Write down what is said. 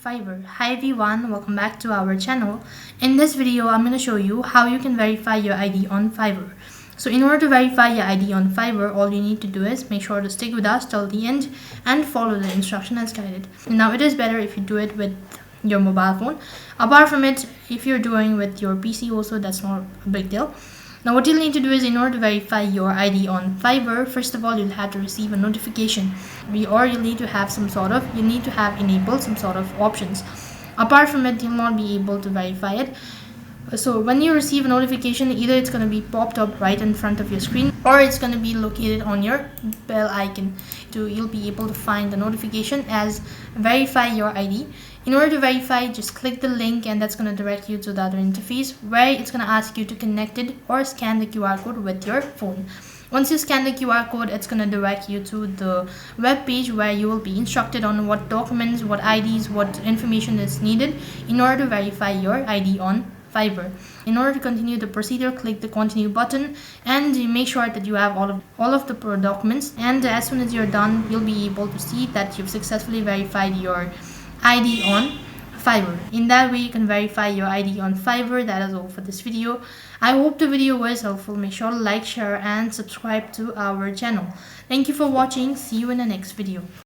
Fiverr. Hi everyone, welcome back to our channel. In this video, I'm going to show you how you can verify your ID on Fiverr. So in order to verify your ID on Fiverr, all you need to do is make sure to stick with us till the end and follow the instruction as guided. Now it is better if you do it with your mobile phone. Apart from it, if you're doing with your PC also, that's not a big deal. Now what you'll need to do is, in order to verify your ID on Fiverr, first of all you'll have to receive a notification, or you'll need to have enabled some sort of options. Apart from it, you'll not be able to verify it. So when you receive a notification, either it's going to be popped up right in front of your screen, or it's going to be located on your bell icon. You'll be able to find the notification as verify your ID. In order to verify, just click the link and that's going to direct you to the other interface, where it's going to ask you to connect it or scan the QR code with your phone. Once you scan the QR code, it's going to direct you to the web page where you will be instructed on what documents, what IDs, what information is needed in order to verify your ID on Fiverr. In order to continue the procedure, click the continue button and make sure that you have all of the documents, and as soon as you're done, you'll be able to see that you've successfully verified your ID on Fiverr. In that way, you can verify your ID on Fiverr. That is all for this video. I hope the video was helpful. Make sure to like, share and subscribe to our channel. Thank you for watching. See you in the next video.